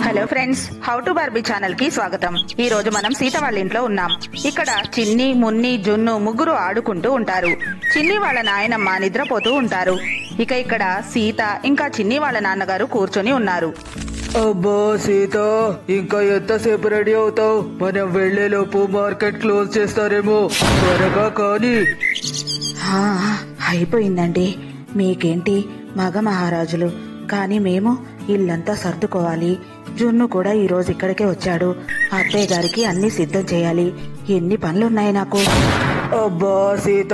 Hello friends, how to Barbie channel కి స్వాగతం. ఈ రోజు మనం సీత వాళ్ళ ఇంట్లో ఉన్నాం. ఇక్కడ చిన్ని, మున్ని, జున్ను ముగ్గురు ఆడుకుంటూ ఉంటారు. చిన్ని వాళ్ళ నాయనమ్మ నిద్రపోతూ ఉంటారు. ఇక ఇక్కడ సీత ఇంకా చిన్ని వాళ్ళ నాన్నగారు కూర్చొని ఉన్నారు. అబ్బా సీత, ఇంకా ఎంతసేపు రెడీ అవుతావు? మనం వెళ్లేలోపు మార్కెట్ క్లోజ్ చేస్తారేమో, త్వరగా కానీ. అయిపోయిందండి. మీకేంటి మగ మహారాజులు, కానీ మేము ఇల్లంతా సర్దుకోవాలి. జున్ను కూడా ఈ రోజు ఇక్కడికే వచ్చాడు. అత్తయ్య గారికి అన్ని సిద్ధం చేయాలి. ఎన్ని పనులున్నాయి నాకు. అబ్బా సీత,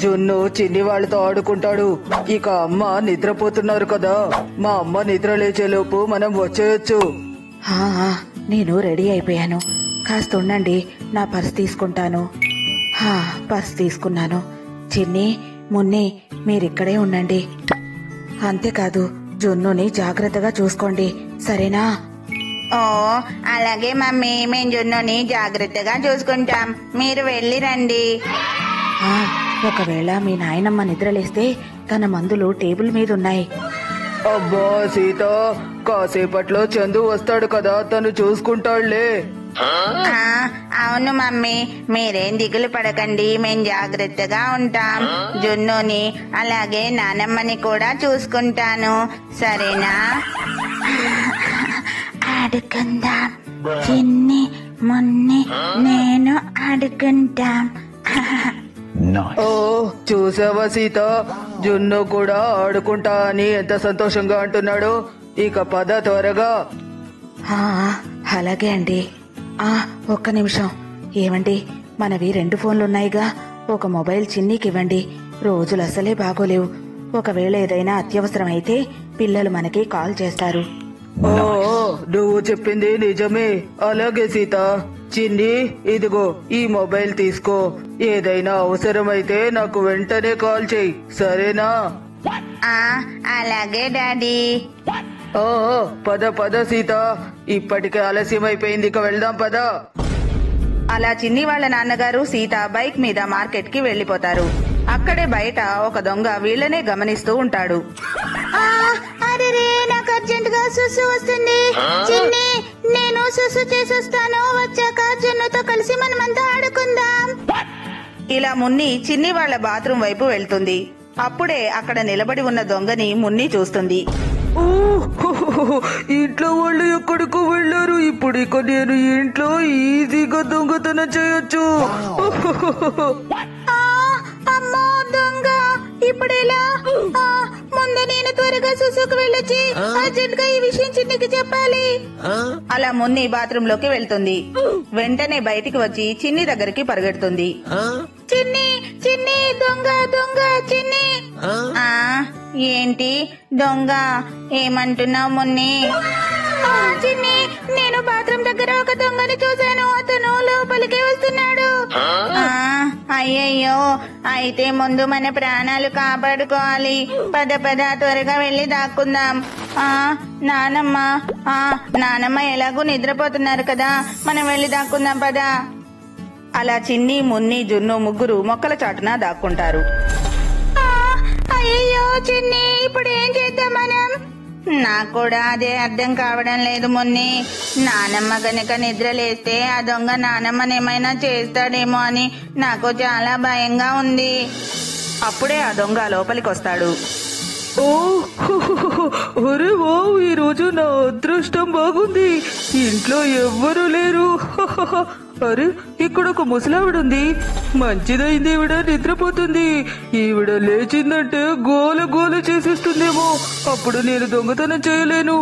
జున్ను చిన్ని వాళ్ళతో ఆడుకుంటాడు. ఇక అమ్మ నిద్రపోతున్నారు కదా, మా అమ్మ నిద్ర లేచేలోపు మనం వచ్చేయచ్చు. నేను రెడీ అయిపోయాను. కాస్త ఉండండి, నా పర్స్ తీసుకుంటాను. పర్స్ తీసుకున్నాను. చిన్ని, మున్ని, మీరిక్కడే ఉండండి. అంతేకాదు, జున్నుని జాగ్రత్తగా చూసుకోండి, సరేనా? ఓ అలాగే మమ్మీ, మేము జున్నుని జాగ్రత్తగా చూసుకుంటాం. మీరు వెళ్ళి రండి. ఒకవేళ మీ నాయనమ్మ నిద్రలేస్తే తన మందులు టేబుల్ మీద ఉన్నాయి. అబ్బా సీత, కాసేపట్లో చందు వస్తాడు కదా, తను చూసుకుంటాడులే. అవును మమ్మీ, మీరేం దిగులు పడకండి, మేం జాగ్రత్తగా ఉంటాం. జున్నుని అలాగే నానమ్మని కూడా చూసుకుంటాను, సరేనా? ఆడుకుందాం, చిన్ని, మున్ని, నేను ఆడుకుంటాం. ఓ చూసావా సీత, జున్ను కూడా ఆడుకుంటా అని ఎంత సంతోషంగా అంటున్నాడు. ఇక పద త్వరగా. అలాగే అండి. ఒక్క నిమిషం. ఏమండి, మనవి 2 ఫోన్లున్నాయిగా, ఒక మొబైల్ చిన్నికి ఇవ్వండి. రోజులు అసలే బాగోలేవు. ఒకవేళ ఏదైనా అత్యవసరం అయితే పిల్లలు మనకి కాల్ చేస్తారు. ఓ నువ్వు చెప్పింది నిజమే. అలాగే సీత. చిన్ని, ఇదిగో ఈ మొబైల్ తీసుకో. ఏదైనా అవసరమైతే నాకు వెంటనే కాల్ చేయి, సరేనా? అలాగే డాడీ. ఓ పద పద సీత, ఇప్పటికే ఆలస్యం అయిపోయింది, ఇక వెళ్దాం పద. అలా చిన్ని వాళ్ళ నాన్నగారు సీత బైక్ మీద మార్కెట్ కి వెళ్లిపోతారు. అక్కడే బయట ఒక దొంగ వీళ్ళనే గమనిస్తూ ఉంటాడు. అరే, నాకు అర్జెంట్ గా సుసు వస్తుంది. చిన్ని, నేను సుసు చేసొస్తాను. వచ్చాక జున్నుతో కలిసి మనమంతా ఆడుకుందాం. ఇలా మున్ని చిన్ని వాళ్ళ బాత్రూమ్ వైపు వెళ్తుంది. అప్పుడే అక్కడ నిలబడి ఉన్న దొంగని మున్ని చూస్తుంది. ఓ ఇంట్లో వాళ్ళు ఎక్కడికో వెళ్లారు. ఇప్పుడు ఇక నేను ఇంట్లో ఈజీగా దొంగతనం చేయొచ్చు. అమ్మో దొంగ, ఇప్పుడు ఎలా? ముందు నేను త్వరగా సుసుకు వెళ్ళొచ్చి అర్జెంట్ గా ఈ విషయం చిన్నికి చెప్పాలి. అలా మున్ని బాత్రూమ్ లోకి వెళ్తుంది. వెంటనే బయటికి వచ్చి చిన్ని దగ్గరికి పరిగెడుతుంది. చిన్ని, చిన్ని, దొంగ దొంగ, చిన్ని. ఏంటి దొంగ? ఏమంటున్నావు మున్ని? చిన్ని, నేను బాత్రూమ్ దగ్గర ఒక దొంగని చూశాను. అతను లోపలికి వస్తున్నాడు. అయ్యయ్యో, అయితే ముందు మన ప్రాణాలు కాపాడుకోవాలి. పద పద, త్వరగా వెళ్లి దాక్కుందాం. నానమ్మ, నానమ్మ ఎలాగూ నిద్రపోతున్నారు కదా, మనం వెళ్లి దాక్కుందాం పద. అలా చిన్ని, మున్ని, జున్ను ముగ్గురు మొక్కల చాటున దాక్కుంటారు. అయ్యో చిన్ని, ఇప్పుడు ఏం చేద్దాం మనం? నాకు కూడా అదే అర్థం కావడం లేదు మున్ని. నానమ్మ గనక నిద్రలేస్తే ఆ దొంగ నానమ్మనేమైనా చేస్తాడేమో అని నాకు చాలా భయంగా ఉంది. అప్పుడే ఆ దొంగ లోపలికి వస్తాడు. ఓ అరే ఓ, ఈ రోజు నా అదృష్టం బాగుంది. ఇంట్లో ఎవ్వరూ లేరు. అరే, ఇక్కడ ఒక ముసలావిడుంది. మంచిదైంది, ఈవిడ నిద్రపోతుంది. ఈవిడ లేచిందంటే గోల గోల చేసేస్తుందేమో, అప్పుడు నేను దొంగతనం చేయలేను.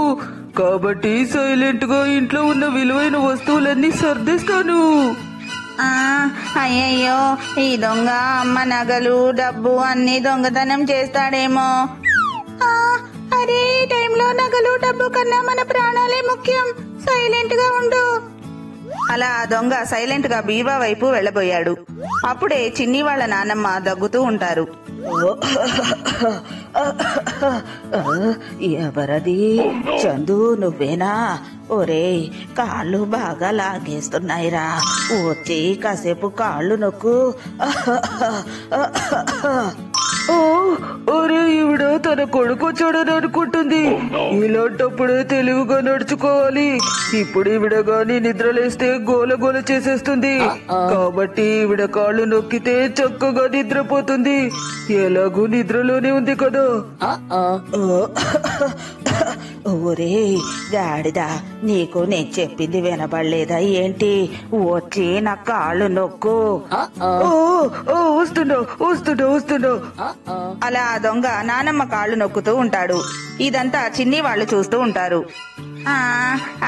కాబట్టి సైలెంట్ గా ఇంట్లో ఉన్న విలువైన వస్తువులన్నీ సర్దేస్తాను. అయ్యయ్యో, ఈ దొంగ అమ్మ నగలు, డబ్బు అన్ని దొంగతనం చేస్తాడేమో. అరే, ఈ టైంలో నగలు, డబ్బు కన్నా మన ప్రాణాలే ముఖ్యం. సైలెంట్ గా ఉండు. అలా ఆ దొంగ సైలెంట్ గా బీవా వైపు వెళ్లబోయాడు. అప్పుడే చిన్ని వాళ్ళ నానమ్మ దగ్గుతూ ఉంటారు. ఎవరది? చందు, నువ్వేనా? ఒరే, కాళ్ళు బాగా లాగేస్తున్నాయిరా, వచ్చి కాసేపు కాళ్ళు నొక్కు. ఓ ఒరే ఈవిడ తన కొడుకు వచ్చాడని అనుకుంటుంది. ఇలాంటప్పుడే తెలివిగా నడుచుకోవాలి. ఇప్పుడు ఈవిడ గాని నిద్రలేస్తే గోల గోల చేసేస్తుంది. కాబట్టి ఈవిడ కాళ్ళు నొక్కితే చక్కగా నిద్రపోతుంది. ఎలాగూ నిద్రలోనే ఉంది కదా. ఒరే గాడిదా, నీకు నేను చెప్పింది వినబడలేదా ఏంటి? వచ్చి నా కాళ్ళు నొక్కు. వస్తున్నా. అలా ఆ దొంగ నానమ్మ కాళ్ళు నొక్కుతూ ఉంటాడు. ఇదంతా చిన్ని వాళ్ళు చూస్తూ ఉంటారు. ఆ,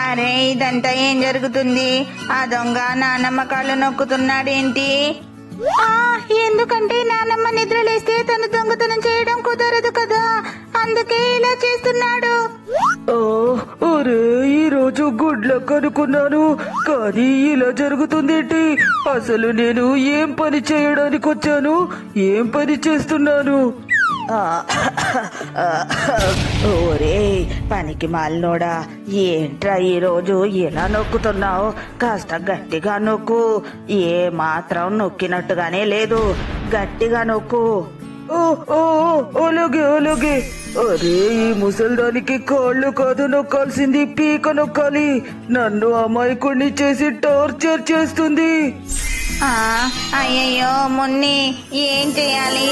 అరే ఇదంతా ఏం జరుగుతుంది? ఆ దొంగ నానమ్మ కాళ్ళు నొక్కుతున్నాడేంటి? ఎందుకంటే నానమ్మ నిద్రలేస్తే తను దొంగతనం చేయడం కుదరదు కదా, అందుకే ఇలా చేస్తున్నాడు. ఒరే ఈ రోజు గుడ్ లక్ అనుకున్నాను, కానీ ఇలా జరుగుతుందేంటి? అసలు నేను ఏం పని చేయడానికి వచ్చాను? ఏం పని చేస్తున్నాను? ఒరే పనికి మాలినోడా, ఏంట్రా ఈ రోజు ఇలా నొక్కుతున్నావు? కాస్త గట్టిగా నొక్కు. ఏ మాత్రం నొక్కినట్టుగానే లేదు, గట్టిగా నొక్కు. అలాగే. అరే ఈ ముసల్దానికి కాళ్ళు కాదు నొక్కాల్సింది, పీక నొక్కాలి. నన్ను అమాయకుడిని చేసి టార్చర్ చేస్తుంది. అయ్యయ్యో మున్ని, ఏం చేయాలి?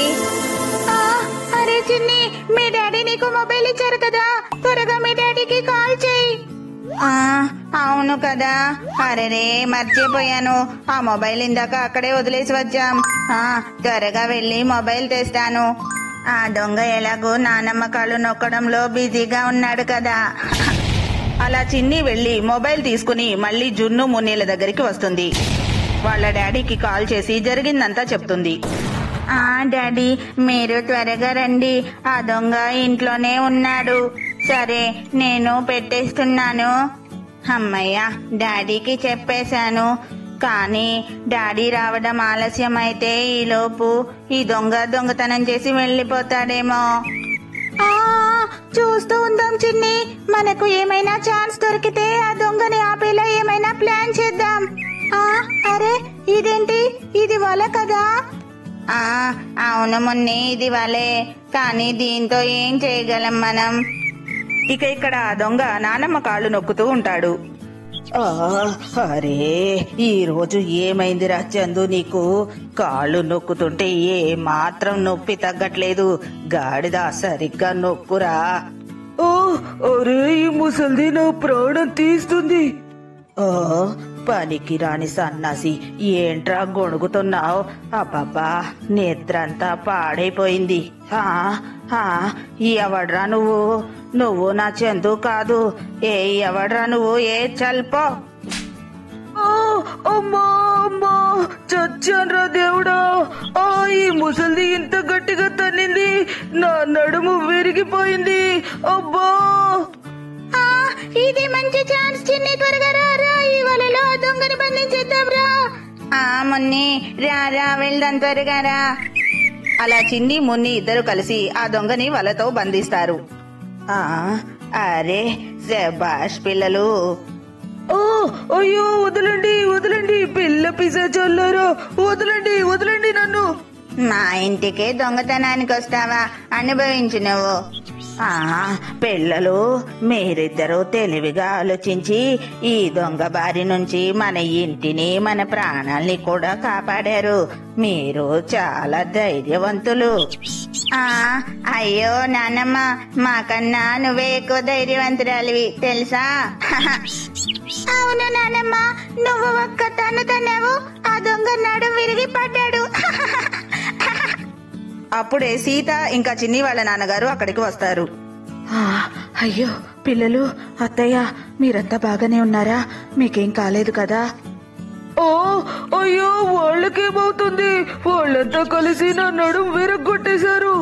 అరే చిన్ని, మీ డాడీ నీకు మొబైల్ ఇచ్చారు కదా, త్వరగా మీ డాడీకి కాల్ చేయి. అవును కదా, అరేరే మర్చిపోయాను. ఆ మొబైల్ ఇందాక అక్కడే వదిలేసి వచ్చాం. త్వరగా వెళ్ళి మొబైల్ తెస్తాను. ఆ దొంగ ఎలాగో నానమ్మ కాళ్ళు నొక్కడంలో బిజీగా ఉన్నాడు కదా. అలా చిన్ని వెళ్లి మొబైల్ తీసుకుని మళ్ళీ జున్ను మున్నీల దగ్గరికి వస్తుంది. వాళ్ళ డాడీకి కాల్ చేసి జరిగిందంతా చెప్తుంది. డాడీ మీరు త్వరగా రండి, ఆ దొంగ ఇంట్లోనే ఉన్నాడు. సరే నేను పెట్టేస్తున్నాను. అమ్మయ్య, డాడీకి చెప్పేశాను. కానీ డాడీ రావడం ఆలస్యం అయితే ఈలోపు ఈ దొంగ దొంగతనం చేసి వెళ్ళిపోతాడేమో. చూస్తూ ఉందాం చిన్ని, మనకు ఏమైనా ఛాన్స్ దొరికితే ఆ దొంగని ఆపేలా ఏమైనా ప్లాన్ చేద్దాం. అరే ఇదేంటి, ఇది వల కదా? అవును మున్ని, ఇది వలే. కానీ దీంతో ఏం చేయగలం మనం? ఇక ఇక్కడ ఆ దొంగ నానమ్మ కాళ్ళు నొక్కుతూ ఉంటాడు. అరే ఈ రోజు ఏమైందిరా చందు, నీకు కాళ్ళు నొక్కుతుంటే ఏ మాత్రం నొప్పి తగ్గట్లేదు. గాడిద సరిగ్గా నొక్కురా. అరే ఈ ముసల్ది నా ప్రాణం తీస్తుంది. పనికి రాని సన్నాసి, ఏంట్రా గొణుగుతున్నావు? అబ్బబ్బా నిద్రంతా పాడైపోయింది. ఎవడ్రా నువ్వు? నువ్వు నా చందు కాదు. ఎవడ్రా నువ్వు? చల్పో. అమ్మా చచ్చాన్రా దేవుడా. ఈ ముసల్ది ఇంత గట్టిగా తన్నింది, నా నడుము విరిగిపోయింది. అబ్బా ఇది మంచి ఛాన్స్ చిన్ని, త్వరగా రా, ఈ వలలో దొంగని బంధించేద్దాం రా. మున్ని రా, వెళ్దాం త్వరగా రా. అలా చిన్ని మున్ని ఇద్దరు కలిసి ఆ దొంగని వలతో బంధిస్తారు. అరే శభాష్ పిల్లలు. అయ్యో వదలండి పిల్ల పిశాచాలారా, వదలండి నన్ను. మా ఇంటికే దొంగతనానికి వస్తావా? అనుభవించు నువ్వు. పిల్లలు, మీరిద్దరూ తెలివిగా ఆలోచించి ఈ దొంగ బారి నుంచి మన ఇంటిని మన ప్రాణాల్ని కూడా కాపాడారు. మీరు చాలా ధైర్యవంతులు. అయ్యో నాన్నమ్మ, మాకన్నా నువ్వే ఎక్కువ ధైర్యవంతురాలివి తెలుసా? అవును నాన్నమ్మ, నువ్వు ఒక్క తన్ను తన్నావు, ఆ దొంగ నడు విరిగి పడ్డాడు. అప్పుడే సీత ఇంకా చిన్ని వాళ్ళ నాన్నగారు అక్కడికి వస్తారు. అయ్యో పిల్లలు, అత్తయ్య మీరంతా బాగానే ఉన్నారా? మీకేం కాలేదు కదా? అయ్యో వాళ్ళకేమవుతుంది? వాళ్ళంతా కలిసి నా నడుం విరగొట్టేశారు.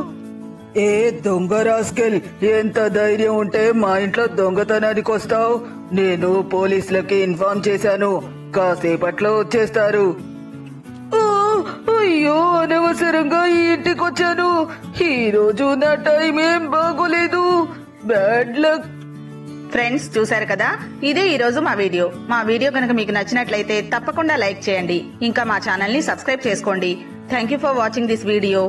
ఏ దొంగ రాస్కెల్, ఎంత ధైర్యం ఉంటే మా ఇంట్లో దొంగతనానికి వస్తావు? నేను పోలీసులకి ఇన్ఫార్మ్ చేశాను, కాసేపట్లో వచ్చేస్తారు. అయ్యో అనవసరంగా ఈ ఇంటికి వచ్చాను. ఈ రోజు నా టైం ఏం బాగోలేదు. Bad luck. ఫ్రెండ్స్ చూశారు కదా, ఇదే ఈ రోజు మా వీడియో కనుక మీకు నచ్చినట్లయితే తప్పకుండా లైక్ చేయండి. ఇంకా మా ఛానల్ ని సబ్స్క్రైబ్ చేసుకోండి. Thank you for watching this video.